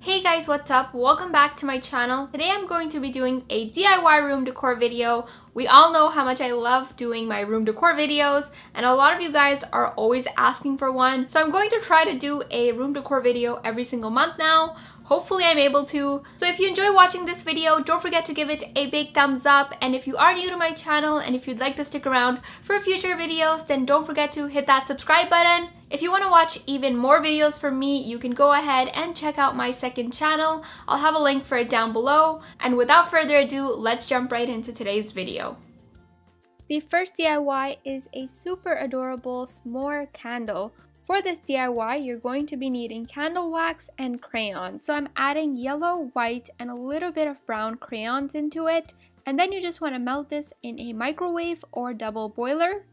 Hey guys, what's up? Welcome back to my channel. Today I'm going to be doing a DIY room decor video. We all know how much I love doing my room decor videos, and a lot of you guys are always asking for one. So I'm going to try to do a room decor video every single month now. Hopefully I'm able to. So if you enjoy watching this video, don't forget to give it a big thumbs up. And if you are new to my channel and if you'd like to stick around for future videos, then don't forget to hit that subscribe button. If you want to watch even more videos from me, you can go ahead and check out my second channel. I'll have a link for it down below. And without further ado, let's jump right into today's video. The first DIY is a super adorable s'more candle. For this DIY, you're going to be needing candle wax and crayons. So I'm adding yellow, white, and a little bit of brown crayons into it. And then you just want to melt this in a microwave or double boiler.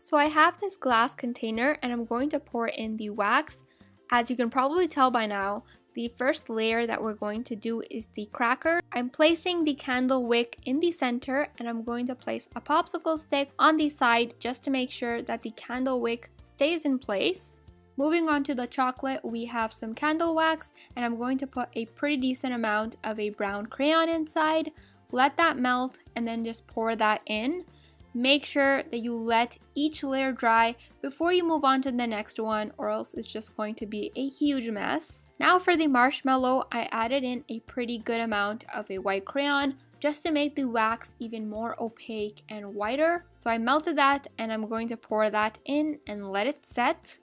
So I have this glass container and I'm going to pour in the wax. As you can probably tell by now, the first layer that we're going to do is the cracker. I'm placing the candle wick in the center and I'm going to place a popsicle stick on the side just to make sure that the candle wick stays in place. Moving on to the chocolate, we have some candle wax and I'm going to put a pretty decent amount of a brown crayon inside. Let that melt and then just pour that in. Make sure that you let each layer dry before you move on to the next one, or else it's just going to be a huge mess. Now for the marshmallow, I added in a pretty good amount of a white crayon just to make the wax even more opaque and whiter. So I melted that and I'm going to pour that in and let it set.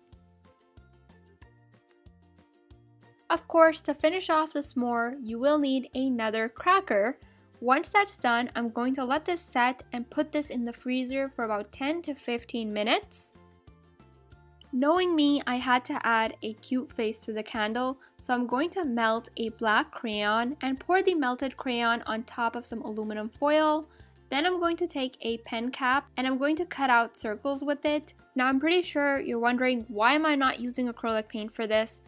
Of course, to finish off the s'more, you will need another cracker. Once that's done, I'm going to let this set and put this in the freezer for about 10 to 15 minutes. Knowing me, I had to add a cute face to the candle, so I'm going to melt a black crayon and pour the melted crayon on top of some aluminum foil. Then I'm going to take a pen cap and I'm going to cut out circles with it. Now I'm pretty sure you're wondering, why am I not using acrylic paint for this?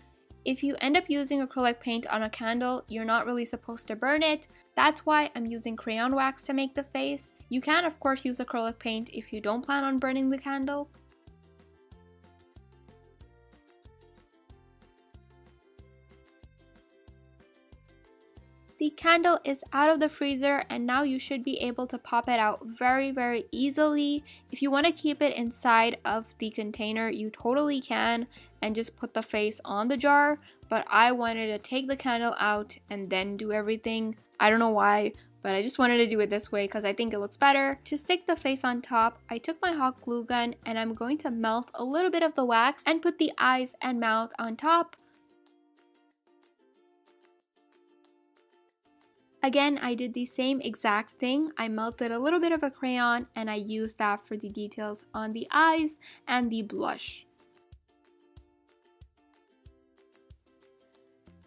If you end up using acrylic paint on a candle, you're not really supposed to burn it. That's why I'm using crayon wax to make the face. You can of course use acrylic paint if you don't plan on burning the candle. The candle is out of the freezer and now you should be able to pop it out very easily. If you want to keep it inside of the container, you totally can and just put the face on the jar, but I wanted to take the candle out and then do everything. I don't know why, but I just wanted to do it this way because I think it looks better. To stick the face on top, I took my hot glue gun and I'm going to melt a little bit of the wax and put the eyes and mouth on top. Again, I did the same exact thing. I melted a little bit of a crayon and I used that for the details on the eyes and the blush.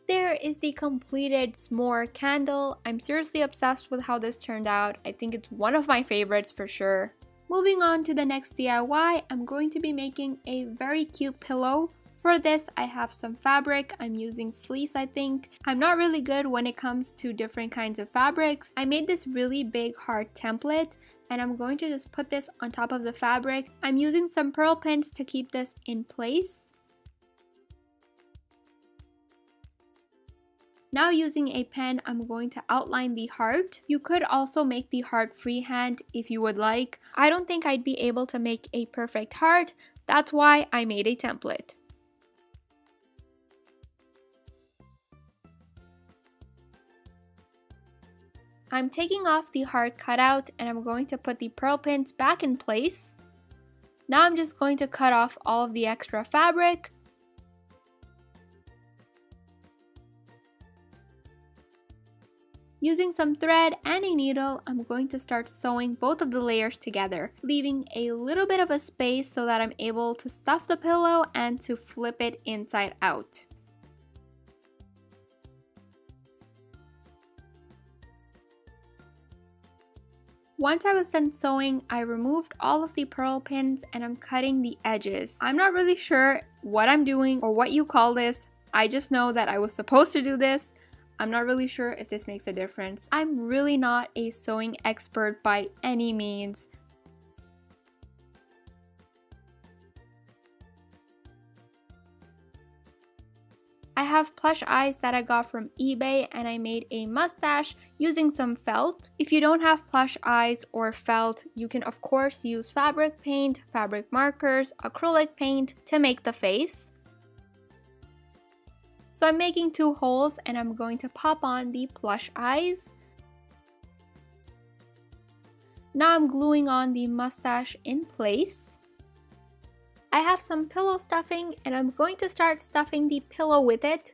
There is the completed s'more candle. I'm seriously obsessed with how this turned out. I think it's one of my favorites for sure. Moving on to the next DIY, I'm going to be making a very cute pillow. For this, I have some fabric. I'm using fleece, I think. I'm not really good when it comes to different kinds of fabrics. I made this really big heart template and I'm going to just put this on top of the fabric. I'm using some pearl pins to keep this in place. Now using a pen, I'm going to outline the heart. You could also make the heart freehand if you would like. I don't think I'd be able to make a perfect heart. That's why I made a template. I'm taking off the heart cutout and I'm going to put the pearl pins back in place. Now I'm just going to cut off all of the extra fabric. Using some thread and a needle, I'm going to start sewing both of the layers together, leaving a little bit of a space so that I'm able to stuff the pillow and to flip it inside out. Once I was done sewing, I removed all of the pearl pins and I'm cutting the edges. I'm not really sure what I'm doing or what you call this. I just know that I was supposed to do this. I'm not really sure if this makes a difference. I'm really not a sewing expert by any means. I have plush eyes that I got from eBay and I made a mustache using some felt. If you don't have plush eyes or felt, you can of course use fabric paint, fabric markers, acrylic paint to make the face. So I'm making 2 holes and I'm going to pop on the plush eyes. Now I'm gluing on the mustache in place. I have some pillow stuffing and I'm going to start stuffing the pillow with it.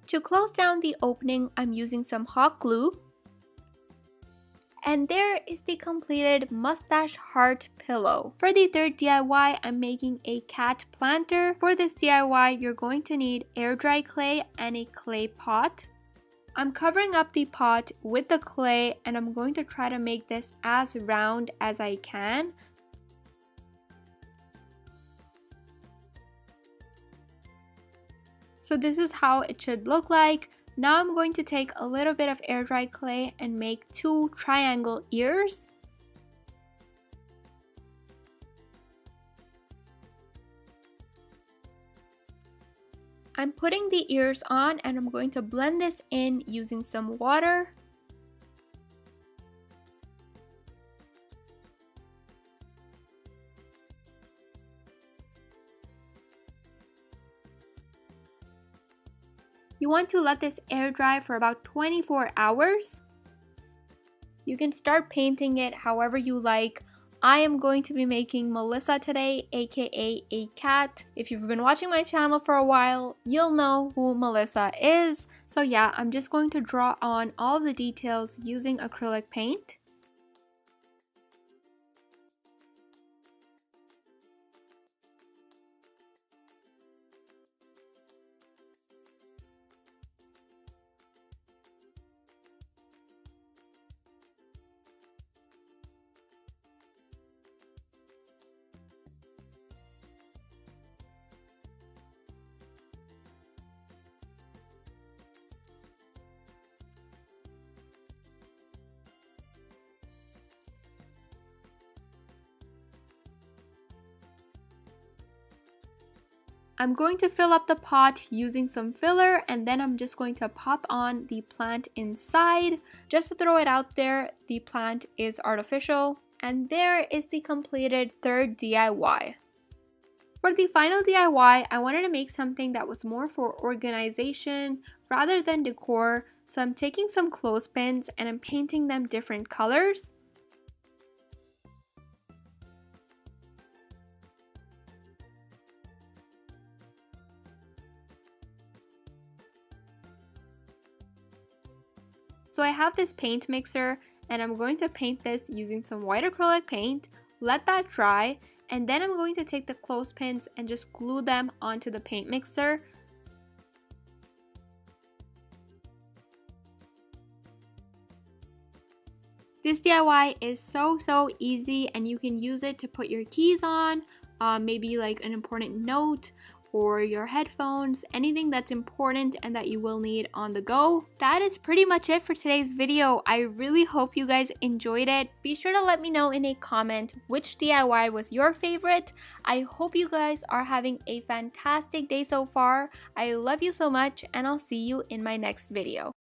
To close down the opening, I'm using some hot glue. And there is the completed mustache heart pillow. For the third DIY, I'm making a cat planter. For this DIY, you're going to need air dry clay and a clay pot. I'm covering up the pot with the clay and I'm going to try to make this as round as I can. So this is how it should look like. Now I'm going to take a little bit of air dry clay and make 2 triangle ears. I'm putting the ears on and I'm going to blend this in using some water. You want to let this air dry for about 24 hours. You can start painting it however you like. I am going to be making Melissa today, aka a cat. If you've been watching my channel for a while, you'll know who Melissa is. So yeah, I'm just going to draw on all of the details using acrylic paint. I'm going to fill up the pot using some filler and then I'm just going to pop on the plant inside. Just to throw it out there, the plant is artificial. And there is the completed third DIY. For the final DIY, I wanted to make something that was more for organization rather than decor. So I'm taking some clothespins and I'm painting them different colors. So I have this paint mixer and I'm going to paint this using some white acrylic paint, let that dry, and then I'm going to take the clothespins and just glue them onto the paint mixer. This DIY is so easy and you can use it to put your keys on, maybe like an important note or your headphones, anything that's important and that you will need on the go. That is pretty much it for today's video. I really hope you guys enjoyed it. Be sure to let me know in a comment which DIY was your favorite. I hope you guys are having a fantastic day so far. I love you so much and I'll see you in my next video.